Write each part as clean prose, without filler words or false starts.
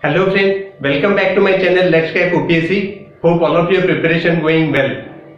Hello friends, welcome back to my channel Let's Crack OPSC. Hope all of your preparation going well.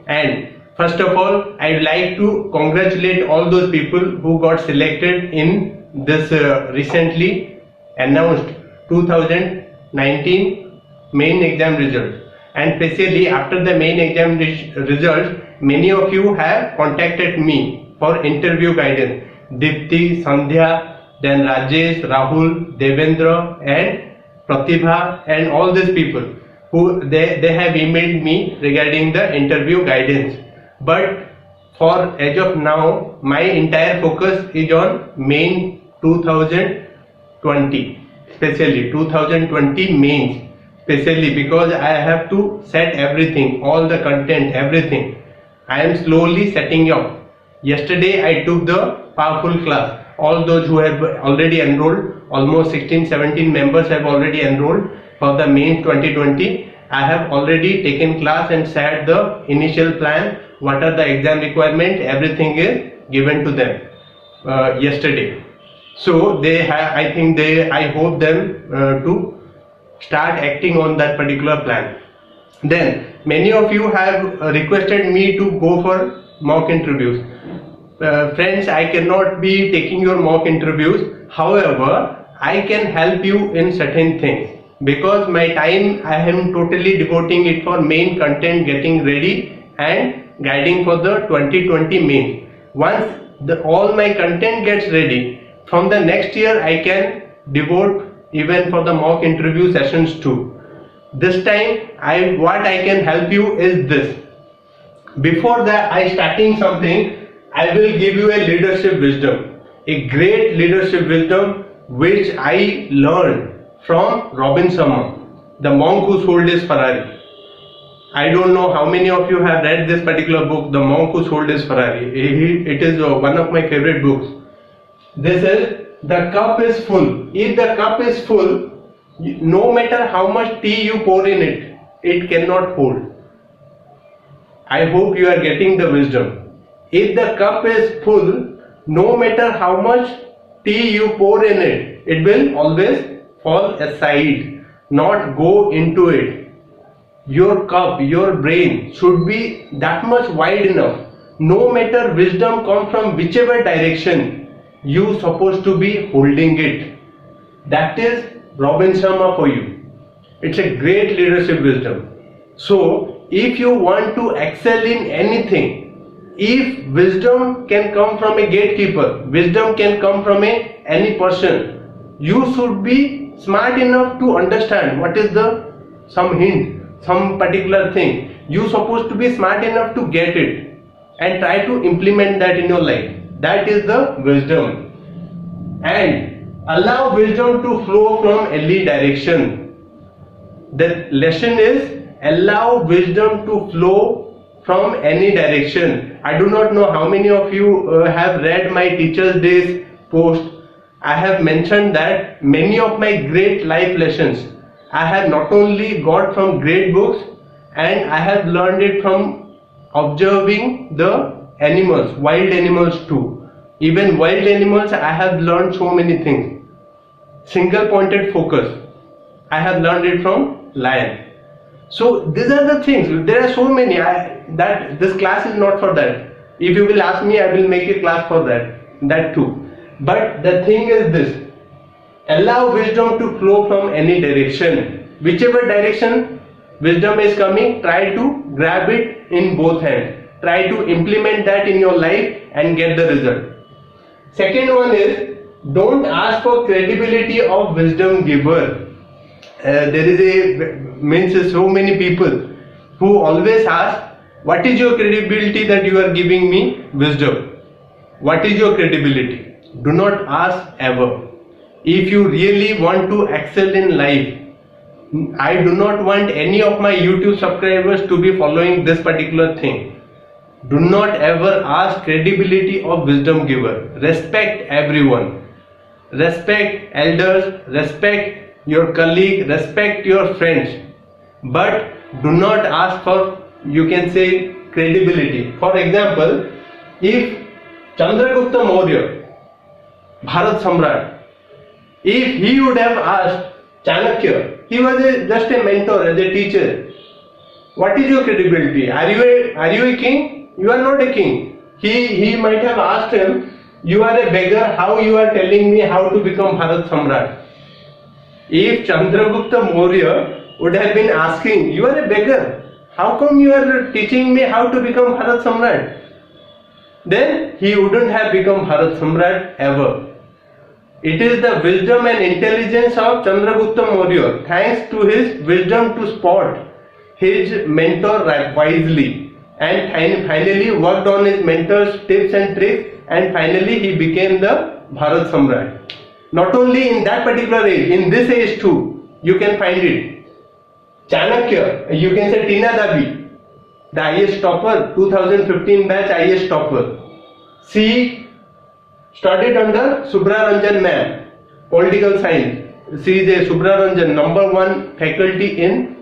And first of all, I'd like to congratulate all those people who got selected in this recently announced 2019 main exam result. And especially after the main exam result, many of you have contacted me for interview guidance. Dipti, Sandhya, then Rajesh, Rahul, Devendra and Pratibha and all these people who they have emailed me regarding the interview guidance. But for as of now, my entire focus is on main 2020, especially 2020 mains, especially because I have to set everything, all the content, everything. I am slowly setting up. Yesterday I took the powerful class. All those who have already enrolled, almost 16-17 members have already enrolled for the main 2020. I have already taken class and set the initial plan, what are the exam requirements, everything is given to them yesterday. So they have, I hope them to start acting on that particular plan. Then many of you have requested me to go for mock interviews. Friends, I cannot be taking your mock interviews. However, I can help you in certain things because my time I am totally devoting it for main content, getting ready and guiding for the 2020 main. Once all my content gets ready, from the next year I can devote even for the mock interview sessions too. This time what I can help you is this. Before that I starting something, I will give you a leadership wisdom, a great leadership wisdom which I learned from Robin Sharma, the monk who sold his Ferrari. I don't know how many of you have read this particular book, The Monk Who Sold His Ferrari. It is one of my favorite books. This is, the cup is full. If the cup is full, no matter how much tea you pour in it, it cannot hold. I hope you are getting the wisdom. If the cup is full, no matter how much tea you pour in it, it will always fall aside, not go into it. Your cup, your brain should be that much wide enough. No matter wisdom come from whichever direction, you supposed to be holding it. That is Robin Sharma for you. It's a great leadership wisdom. So, if you want to excel in anything, if wisdom can come from a gatekeeper, wisdom can come from any person, you should be smart enough to understand what is some hint, some particular thing. You supposed to be smart enough to get it and try to implement that in your life. That is the wisdom. And allow wisdom to flow from any direction. The lesson is allow wisdom to flow from any direction. I do not know how many of you have read my Teachers Days post. I have mentioned that many of my great life lessons I have not only got from great books, and I have learned it from observing the animals, wild animals too. Even wild animals I have learned so many things. Single pointed focus, I have learned it from lion. So these are the things. There are so many. That this class is not for that. If you will ask me, I will make a class for that too. But the thing is this: allow wisdom to flow from any direction. Whichever direction wisdom is coming, try to grab it in both hands. Try to implement that in your life and get the result. Second one is, don't ask for credibility of wisdom giver. There is so many people who always ask, what is your credibility that you are giving me wisdom? What is your credibility? Do not ask ever. If you really want to excel in life, I do not want any of my YouTube subscribers to be following this particular thing. Do not ever ask credibility of wisdom giver. Respect everyone. Respect elders, respect your colleague, respect your friends. But do not ask for, you can say, credibility. For example, if Chandragupta Maurya, Bharat Samrat, if he would have asked Chanakya, he was just a mentor, as a teacher. What is your credibility? Are you a king? You are not a king. He might have asked him, you are a beggar, how you are telling me how to become Bharat Samrat? If Chandragupta Maurya would have been asking, you are a beggar, how come you are teaching me how to become Bharat Samrat? Then he wouldn't have become Bharat Samrat ever. It is the wisdom and intelligence of Chandragupta Maurya, thanks to his wisdom to spot his mentor wisely, and finally worked on his mentor's tips and tricks, and finally he became the Bharat Samrat. Not only in that particular age, in this age too, you can find it. Chanakya, you can say Tina Dabi, the IAS topper, 2015 batch IAS topper. She studied under Subraranjan ma'am, political science. She is a Subraranjan, #1 faculty in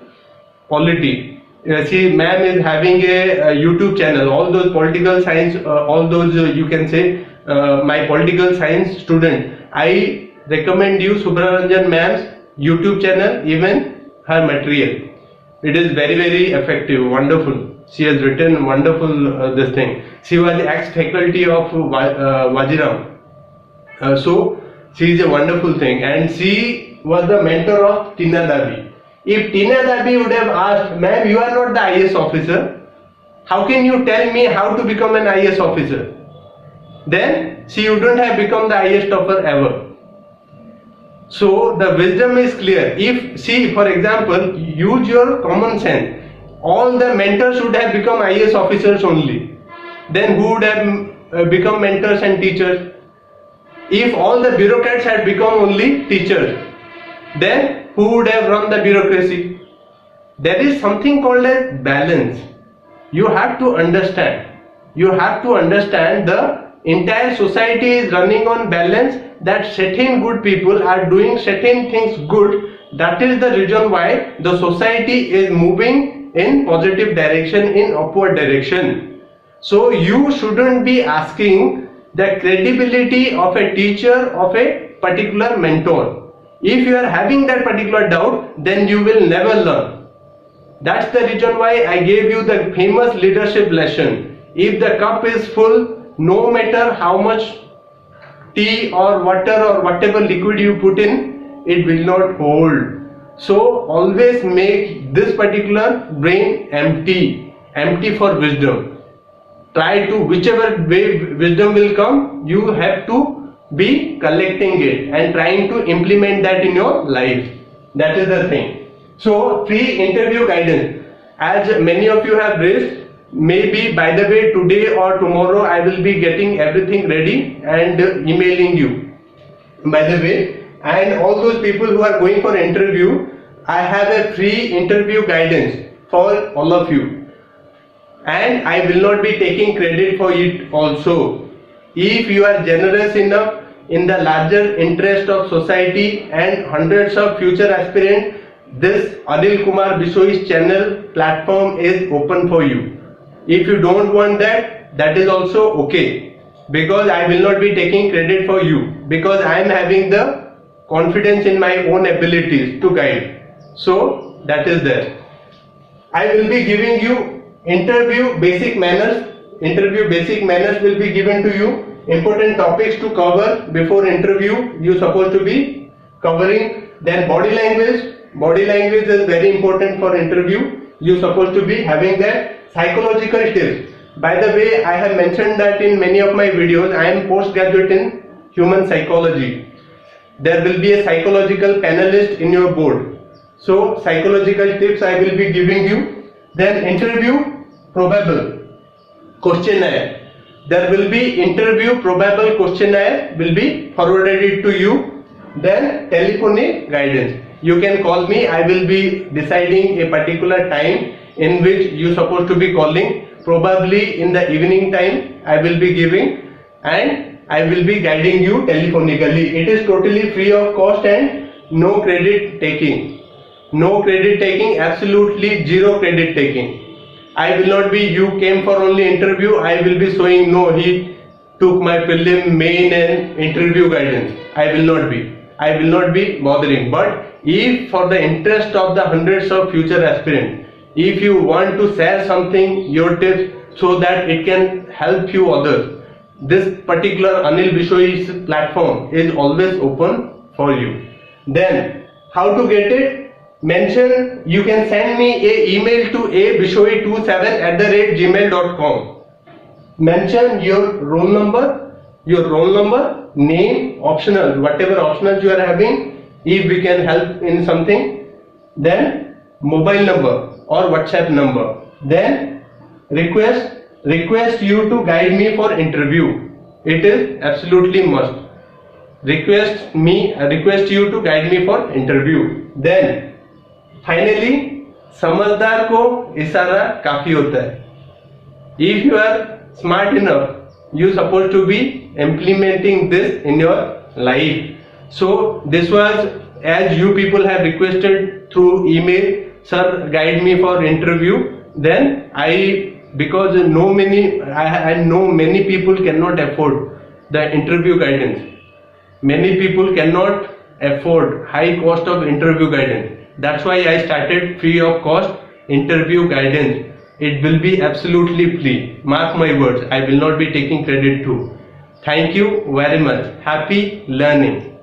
polity. She ma'am is having a YouTube channel. All those political science, all those you can say my political science student. I recommend you Subraranjan ma'am's YouTube channel, even her material. It is very, very effective, wonderful. She has written wonderful this thing. She was ex-faculty of Wajiram. So she is a wonderful thing, and she was the mentor of Tina Dabi. If Tina Dabi would have asked, ma'am, you are not the IAS officer, how can you tell me how to become an IAS officer? Then she wouldn't have become the IAS topper ever. So the wisdom is clear. If, see, for example, use your common sense. All the mentors would have become IAS officers only. Then who would have become mentors and teachers? If all the bureaucrats had become only teachers, then who would have run the bureaucracy? There is something called a balance. You have to understand. You have to understand the entire society is running on balance, that certain good people are doing certain things good. That is the reason why the society is moving in positive direction, in upward direction. So you shouldn't be asking the credibility of a teacher, of a particular mentor. If you are having that particular doubt, then you will never learn. That's the reason why I gave you the famous leadership lesson. If the cup is full, no matter how much tea or water or whatever liquid you put in, it will not hold. So always make this particular brain empty for wisdom. Try to, whichever way wisdom will come, you have to be collecting it and trying to implement that in your life. That is the thing. So free interview guidance, as many of you have raised, maybe by the way today or tomorrow I will be getting everything ready and emailing you, by the way. And all those people who are going for interview, I have a free interview guidance for all of you, and I will not be taking credit for it also. If you are generous enough in the larger interest of society and hundreds of future aspirants, this Anil Kumar Bishoyi's channel platform is open for you. If you don't want that, that is also okay, because I will not be taking credit for you, because I am having the confidence in my own abilities to guide. So that is there. I will be giving you interview basic manners. Interview basic manners will be given to you. Important topics to cover before interview you supposed to be covering. Then body language. Body language is very important for interview. You supposed to be having that. Psychological tips. By the way, I have mentioned that in many of my videos. I am postgraduate in human psychology. There will be a psychological panelist in your board. So psychological tips I will be giving you. Then interview probable questionnaire. There will be interview probable questionnaire will be forwarded to you. Then telephonic guidance. You can call me. I will be deciding a particular time in which you supposed to be calling. Probably in the evening time I will be giving, and I will be guiding you telephonically. It is totally free of cost and no credit taking. No credit taking, absolutely zero credit taking. I will not be, you came for only interview, I will be showing, no, he took my prelim, main and interview guidance. I will not be. I will not be bothering. But if for the interest of the hundreds of future aspirants, if you want to share something, your tips, so that it can help you others, this particular Anil Bishoyi's platform is always open for you. Then how to get it? Mention, you can send me a email to abishoyi27@gmail.com. Mention your roll number, name, optional, whatever optionals you are having, if we can help in something. Then mobile number or WhatsApp number. Then request you to guide me for interview. It is absolutely must. Request you to guide me for interview. Then finally, समझदार को इशारा काफी होता है. If you are smart enough, you supposed to be implementing this in your life. So this was, as you people have requested through email, sir, guide me for interview. Then because I know many people cannot afford the interview guidance. Many people cannot afford high cost of interview guidance. That's why I started free of cost interview guidance. It will be absolutely free. Mark my words, I will not be taking credit too. Thank you very much. Happy learning.